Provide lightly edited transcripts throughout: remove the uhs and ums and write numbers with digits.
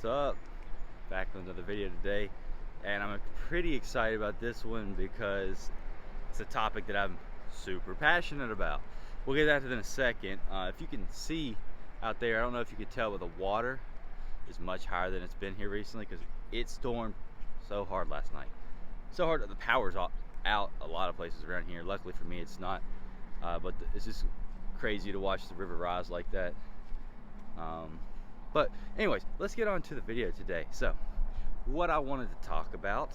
What's up? Back with another video today, and I'm pretty excited about this one because it's a topic that I'm super passionate about. We'll get that in a second. If you can see out there, I don't know if you could tell, but the water is much higher than it's been here recently because it stormed so hard last night. So hard that the power's out a lot of places around here. Luckily for me, it's not, but it's just crazy to watch the river rise like that. But anyways, let's get on to the video today. So what I wanted to talk about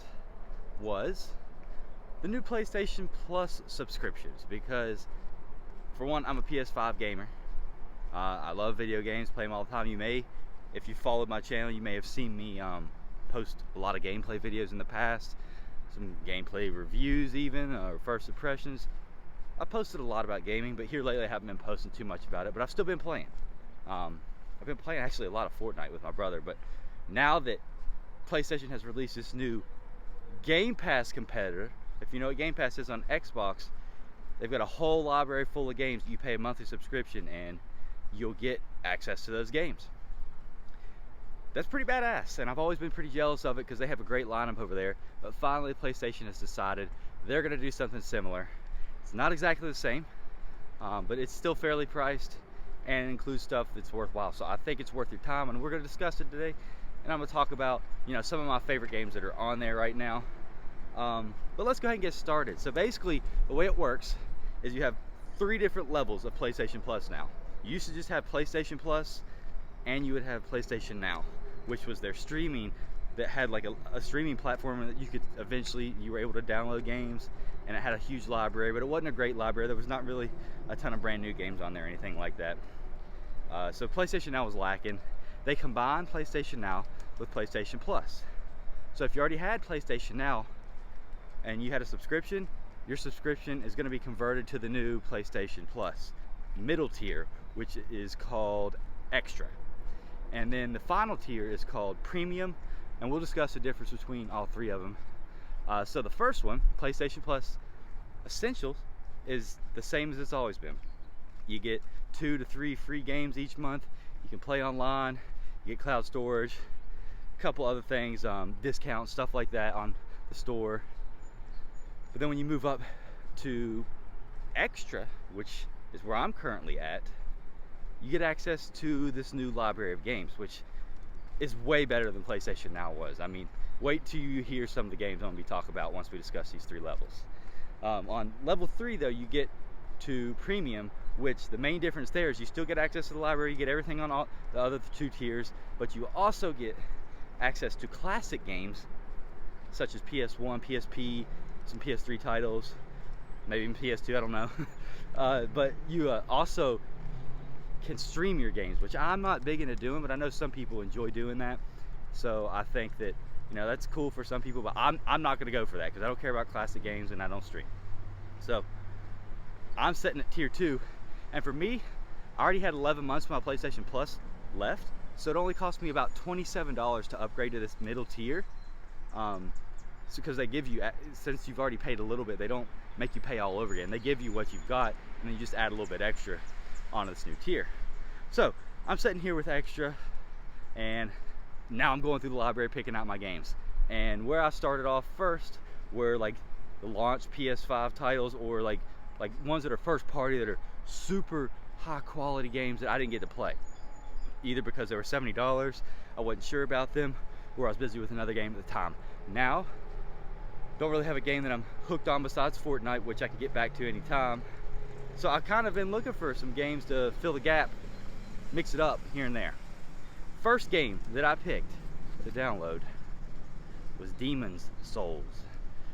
was the new PlayStation Plus subscriptions, because for one, I'm a PS5 gamer. I love video games, play them all the time. If you followed my channel, you may have seen me post a lot of gameplay videos in the past, some gameplay reviews even, or first impressions. I posted a lot about gaming, but here lately I haven't been posting too much about it, but I've still been playing. I've been playing actually a lot of Fortnite with my brother, but now that PlayStation has released this new Game Pass competitor, if you know what Game Pass is on Xbox, they've got a whole library full of games. You pay a monthly subscription and you'll get access to those games. That's pretty badass, and I've always been pretty jealous of it because they have a great lineup over there, but finally PlayStation has decided they're going to do something similar. It's not exactly the same, but it's still fairly priced and includes stuff that's worthwhile. So I think it's worth your time, and we're going to discuss it today. And I'm going to talk about, some of my favorite games that are on there right now. But let's go ahead and get started. So basically, the way it works is you have 3 different levels of PlayStation Plus now. You used to just have PlayStation Plus, and you would have PlayStation Now, which was their streaming that had like a streaming platform that you were able to download games, and it had a huge library, but it wasn't a great library. There was not really a ton of brand new games on there or anything like that. So PlayStation Now was lacking. They combined PlayStation Now with PlayStation Plus. So if you already had PlayStation Now and you had a subscription, your subscription is going to be converted to the new PlayStation Plus middle tier, which is called Extra. And then the final tier is called Premium, and we'll discuss the difference between all 3 of them. So the first one, PlayStation Plus Essentials, is the same as it's always been. You get 2 to 3 free games each month. You can play online, you get cloud storage, a couple other things, discounts, stuff like that on the store. But then when you move up to Extra, which is where I'm currently at, you get access to this new library of games, which is way better than PlayStation Now was. I mean, wait till you hear some of the games I'm going to be talking about once we discuss these 3 levels. On level 3 though, you get to Premium, which the main difference there is you still get access to the library, you get everything on all the other 2 tiers, but you also get access to classic games such as PS1, PSP, some PS3 titles, maybe even PS2, I don't know. But you also can stream your games, which I'm not big into doing, but I know some people enjoy doing that. So I think that that's cool for some people, but I'm not going to go for that because I don't care about classic games and I don't stream. So I'm setting at tier 2, and for me, I already had 11 months of my PlayStation Plus left, so it only cost me about $27 to upgrade to this middle tier. Because they give you, since you've already paid a little bit, they don't make you pay all over again. They give you what you've got, and then you just add a little bit extra onto this new tier. So I'm sitting here with Extra, and now I'm going through the library picking out my games. And where I started off first were like the launch PS5 titles, or like ones that are first party that are super high quality games that I didn't get to play, either because they were $70, I wasn't sure about them, or I was busy with another game at the time. Now don't really have a game that I'm hooked on besides Fortnite, which I can get back to anytime. So I've kind of been looking for some games to fill the gap, mix it up here and there. First game that I picked to download was Demon's Souls.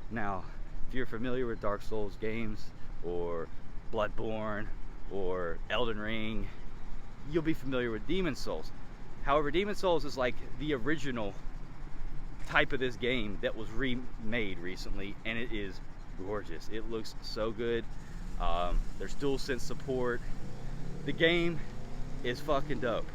Now, if you're familiar with Dark Souls games, or Bloodborne, or Elden Ring, you'll be familiar with Demon's Souls. However, Demon's Souls is like the original type of this game that was remade recently, and it is gorgeous. It looks so good. There's DualSense support. The game is fucking dope,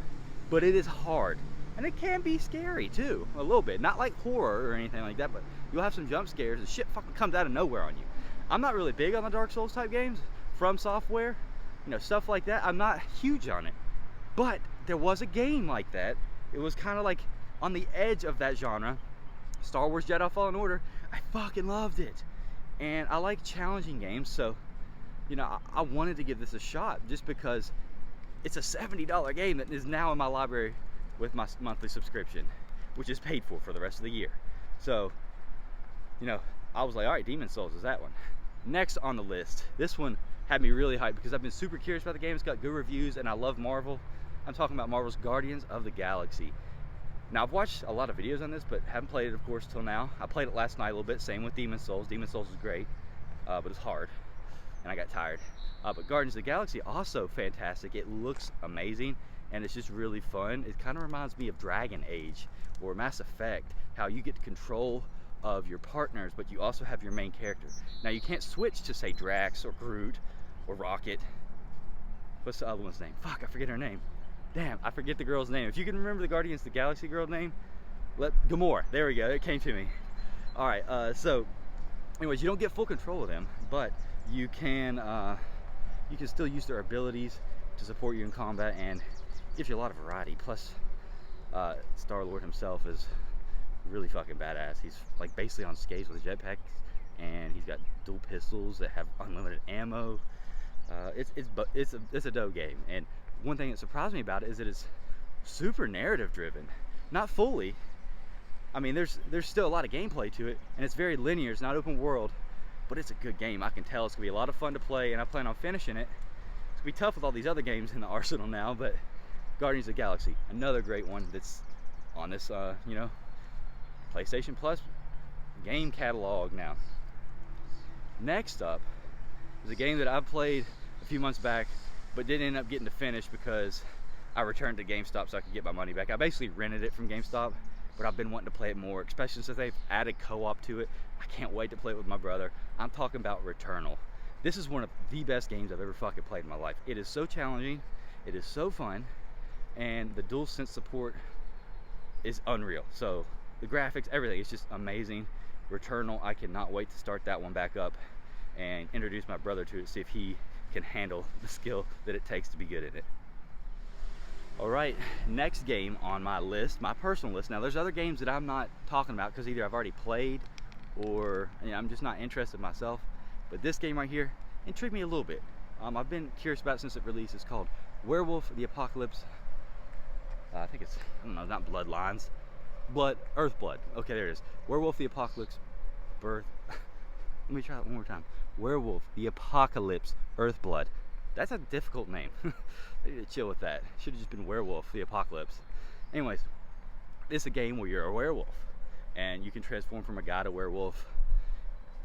but it is hard, and it can be scary too, a little bit. Not like horror or anything like that, but you'll have some jump scares and shit fucking comes out of nowhere on you. I'm not really big on the Dark Souls type games from software, stuff like that. I'm not huge on it, but there was a game like that. It was kind of like on the edge of that genre. Star Wars Jedi Fallen Order, I fucking loved it. And I like challenging games, so, you know, I wanted to give this a shot just because it's a $70 game that is now in my library with my monthly subscription, which is paid for the rest of the year. So, you know, I was like, all right, Demon's Souls is that one. Next on the list, this one had me really hyped because I've been super curious about the game. It's got good reviews and I love Marvel. I'm talking about Marvel's Guardians of the Galaxy. Now, I've watched a lot of videos on this, but haven't played it, of course, till now. I played it last night a little bit, same with Demon's Souls. Demon's Souls is great, but it's hard, and I got tired. But Guardians of the Galaxy, also fantastic. It looks amazing, and it's just really fun. It kind of reminds me of Dragon Age or Mass Effect, how you get control of your partners, but you also have your main character. Now, you can't switch to, say, Drax or Groot or Rocket. What's the other one's name? Fuck, I forget her name. Damn, I forget the girl's name. If you can remember the Guardians of the Galaxy girl name, Gamora. There we go, it came to me. All right, so anyways, you don't get full control of them, but you can still use their abilities to support you in combat, and gives you a lot of variety. Plus, Star-Lord himself is really fucking badass. He's like basically on skates with a jetpack, and he's got dual pistols that have unlimited ammo. It's a dope game, and one thing that surprised me about it is that it's super narrative driven. Not fully. I mean, there's still a lot of gameplay to it, and it's very linear. It's not open world, but it's a good game. I can tell it's gonna be a lot of fun to play, and I plan on finishing it. It's gonna be tough with all these other games in the arsenal now, but Guardians of the Galaxy, another great one that's on this, you know, PlayStation Plus game catalog now. Next up is a game that I played a few months back, but didn't end up getting to finish because I returned to GameStop so I could get my money back. I basically rented it from GameStop, but I've been wanting to play it more, especially since they've added co-op to it. I can't wait to play it with my brother. I'm talking about Returnal. This is one of the best games I've ever fucking played in my life. It is so challenging, it is so fun, and the DualSense support is unreal. So the graphics, everything, is just amazing. Returnal, I cannot wait to start that one back up and introduce my brother to it, see if he can handle the skill that it takes to be good at it. All right, next game on my list, my personal list. Now, there's other games that I'm not talking about because either I've already played or, you know, I'm just not interested myself. But this game right here intrigued me a little bit. I've been curious about it since it released. It's called Werewolf the Apocalypse. I think it's, I don't know, not Bloodlines. Earthblood. Okay, there it is. Werewolf the Apocalypse Birth. Let me try that one more time. Werewolf the Apocalypse Earthblood. That's a difficult name. I need to chill with that. Should have just been Werewolf the Apocalypse. Anyways, it's a game where you're a werewolf and you can transform from a guy to werewolf.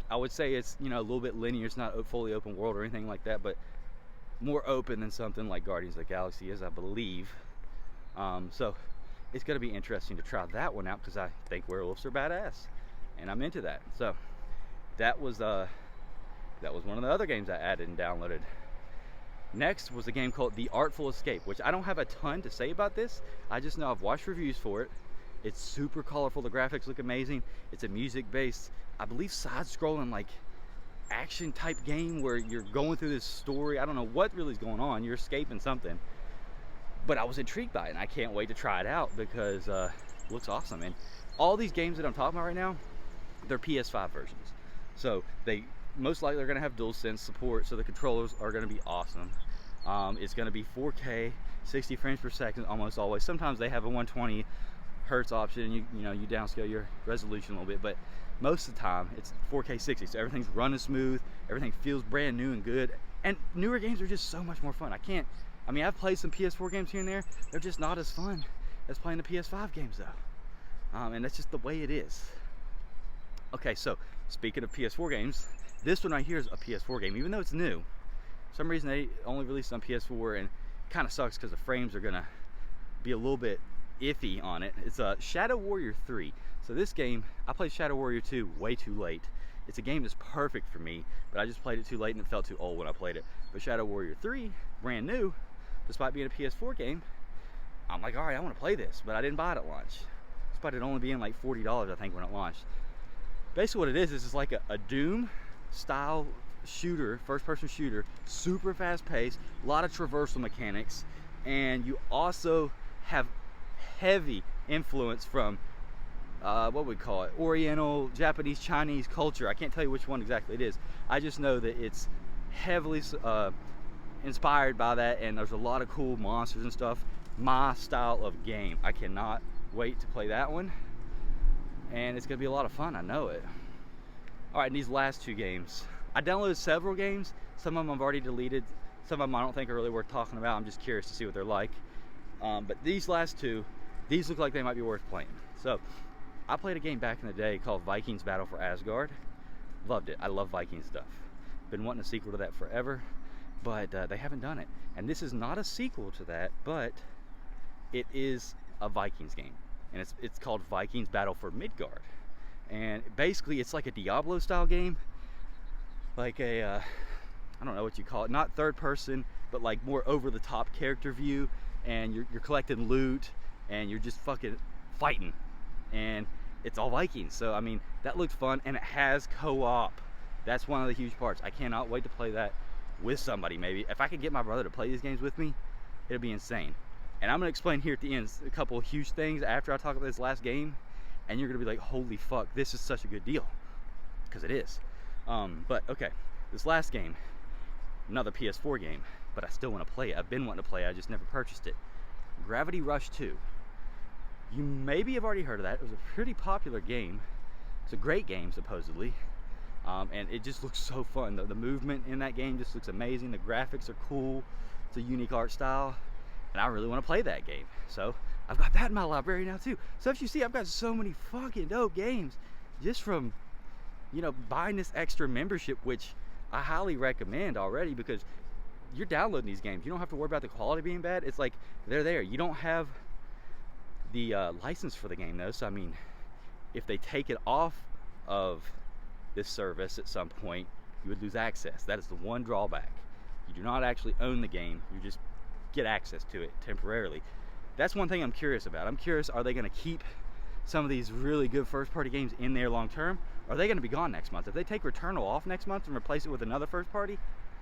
I would say it's, you know, a little bit linear. It's not fully open world or anything like that, but more open than something like Guardians of the Galaxy is, I believe. So it's going to be interesting to try that one out because I think werewolves are badass and I'm into that. So that was one of the other games I added and downloaded. Next was a game called The Artful Escape, which I don't have a ton to say about this. I just know I've watched reviews for it. It's super colorful. The graphics look amazing. It's a music-based, I believe, side-scrolling, like, action-type game where you're going through this story. I don't know what really is going on. You're escaping something. But I was intrigued by it, and I can't wait to try it out because it looks awesome. And all these games that I'm talking about right now, they're PS5 versions. So they most likely are going to have DualSense support, so the controllers are going to be awesome. It's going to be 4K, 60 frames per second almost always. Sometimes they have a 120 hertz option, and you know, you downscale your resolution a little bit, but most of the time it's 4K 60, so everything's running smooth, everything feels brand new and good, and newer games are just so much more fun. I mean, I've played some PS4 games here and there, they're just not as fun as playing the PS5 games though, and that's just the way it is. Okay, so speaking of PS4 games, this one right here is a PS4 game, even though it's new. For some reason they only released it on PS4, and it kind of sucks because the frames are gonna be a little bit iffy on it. It's Shadow Warrior 3. So this game, I played Shadow Warrior 2 way too late. It's a game that's perfect for me, but I just played it too late and it felt too old when I played it. But Shadow Warrior 3, brand new, despite being a PS4 game, I'm like, all right, I want to play this, but I didn't buy it at launch. Despite it only being like $40, I think, when it launched. Basically what it is it's like a Doom style shooter, first-person shooter, super fast-paced, a lot of traversal mechanics, and you also have heavy influence from what we call it, Oriental, Japanese, Chinese culture. I can't tell you which one exactly it is. I just know that it's heavily inspired by that, and there's a lot of cool monsters and stuff. My style of game. I cannot wait to play that one, and it's gonna be a lot of fun. I know it. All right, and these last two games, I downloaded several games. Some of them I've already deleted. Some of them I don't think are really worth talking about. I'm just curious to see what they're like. But these last two, these look like they might be worth playing. So I played a game back in the day called Vikings Battle for Asgard. Loved it. I love Viking stuff. Been wanting a sequel to that forever, but they haven't done it. And this is not a sequel to that, but it is a Vikings game, and it's called Vikings Battle for Midgard. And basically it's like a Diablo style game, like a I don't know what you call it, not third person, but like more over the top character view, and you're collecting loot and you're just fucking fighting, and it's all Vikings. So I mean, that looked fun, and it has co-op. That's one of the huge parts. I cannot wait to play that with somebody. Maybe if I could get my brother to play these games with me, it'll be insane. And I'm gonna explain here at the end a couple of huge things after I talk about this last game, and you're gonna be like, holy fuck, this is such a good deal, because it is. But okay, this last game, another PS4 game, but I still want to play it. I've been wanting to play it, I just never purchased it. Gravity Rush 2. You maybe have already heard of that. It was a pretty popular game. It's a great game, supposedly. And it just looks so fun. The movement in that game just looks amazing. The graphics are cool. It's a unique art style. And I really want to play that game. So I've got that in my library now too. So if you see, I've got so many fucking dope games just from, you know, buying this extra membership, which I highly recommend already, because you're downloading these games. You don't have to worry about the quality being bad. It's like they're there. You don't have the license for the game though. So I mean, if they take it off of this service at some point, you would lose access. That is the one drawback. You do not actually own the game. You just get access to it temporarily. That's one thing I'm curious about. I'm curious, are they going to keep some of these really good first-party games in there long term? Or are they going to be gone next month? If they take Returnal off next month and replace it with another first-party,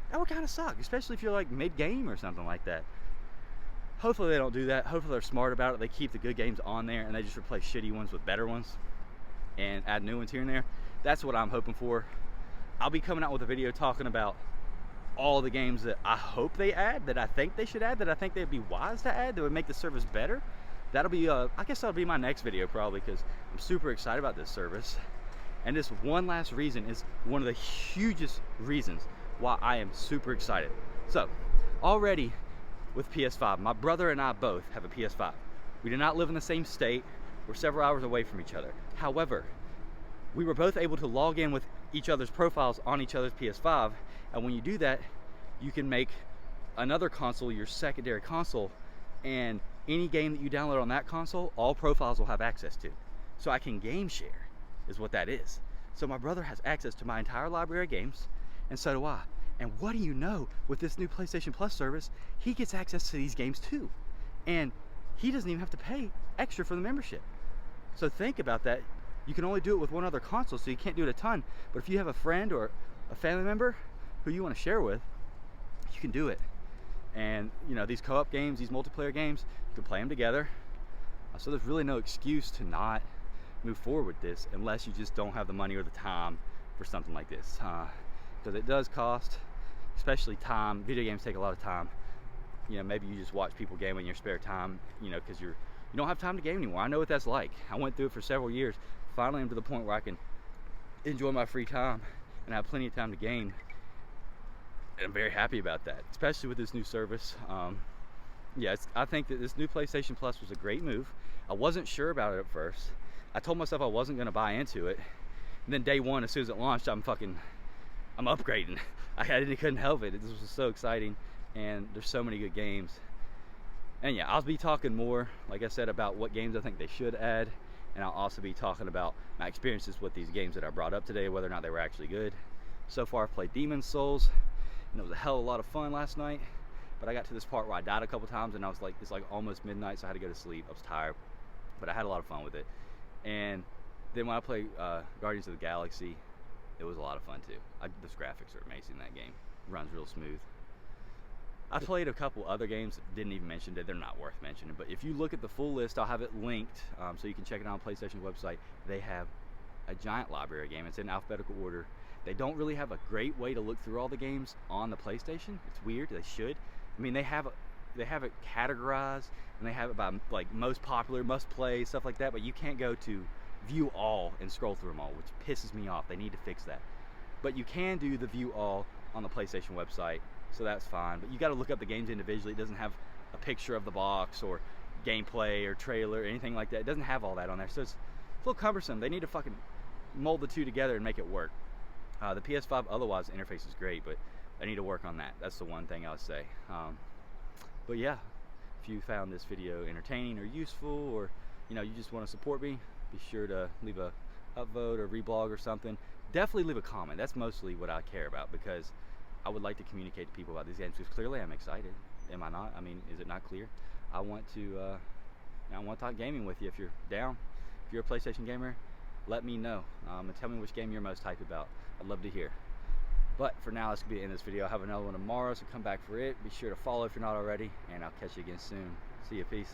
that would kind of suck, especially if you're like mid-game or something like that. Hopefully they don't do that. Hopefully they're smart about it. They keep the good games on there and they just replace shitty ones with better ones and add new ones here and there. That's what I'm hoping for. I'll be coming out with a video talking about all the games that I hope they add, that I think they should add, that I think they'd be wise to add, that would make the service better. That'll be, I guess that'll be my next video probably, because I'm super excited about this service. And this one last reason is one of the hugest reasons why I am super excited. So, already with PS5, my brother and I both have a PS5. We do not live in the same state. We're several hours away from each other. However, we were both able to log in with each other's profiles on each other's PS5, and when you do that, you can make another console your secondary console, and any game that you download on that console, all profiles will have access to. So I can game share, is what that is. So my brother has access to my entire library of games, and so do I. And what do you know, with this new PlayStation Plus service, he gets access to these games too. And he doesn't even have to pay extra for the membership. So think about that. You can only do it with one other console, so you can't do it a ton. But if you have a friend or a family member who you want to share with, you can do it. And you know, these co-op games, these multiplayer games, you can play them together. So there's really no excuse to not move forward with this unless you just don't have the money or the time for something like this. Because it does cost, especially time. Video games take a lot of time. You know, maybe you just watch people game in your spare time, you know, because you don't have time to game anymore. I know what that's like. I went through it for several years. Finally, I'm to the point where I can enjoy my free time and have plenty of time to game. And I'm very happy about that, especially with this new service. Yeah, I think that this new PlayStation Plus was a great move. I wasn't sure about it at first. I told myself I wasn't going to buy into it. And then day one, as soon as it launched, I'm upgrading. I couldn't help it. This was so exciting, and there's so many good games. And yeah, I'll be talking more, like I said, about what games I think they should add. And I'll also be talking about my experiences with these games that I brought up today, whether or not they were actually good. So far, I've played Demon's Souls, and it was a hell of a lot of fun last night. But I got to this part where I died a couple times, and I was like, it's like almost midnight, so I had to go to sleep. I was tired, but I had a lot of fun with it. And then when I played Guardians of the Galaxy, it was a lot of fun too. Those graphics are amazing in that game. It runs real smooth. I played a couple other games, didn't even mention that they're not worth mentioning, but if you look at the full list, I'll have it linked so you can check it out on PlayStation website. They have a giant library of games. It's in alphabetical order. They don't really have a great way to look through all the games on the PlayStation. It's weird. They should. I mean, they have it categorized, and they have it by like most popular, must play, stuff like that, but you can't go to view all and scroll through them all, which pisses me off. They need to fix that. But you can do the view all on the PlayStation website, so that's fine. But you got to look up the games individually. It doesn't have a picture of the box or gameplay or trailer or anything like that. It doesn't have all that on there, so it's a little cumbersome. They need to fucking mold the two together and make it work. The PS5, otherwise, the interface is great, but I need to work on that. That's the one thing I would say. But yeah, if you found this video entertaining or useful, or you just want to support me, be sure to leave a upvote or reblog or something. Definitely leave a comment. That's mostly what I care about, because I would like to communicate to people about these games, because clearly I'm excited. Am I not? I mean, is it not clear? I want to talk gaming with you. If you're down, if you're a PlayStation gamer, let me know and tell me which game you're most hyped about. I'd love to hear. But for now, this could be the end of this video. I'll have another one tomorrow, so come back for it. Be sure to follow if you're not already, and I'll catch you again soon. See you. Peace.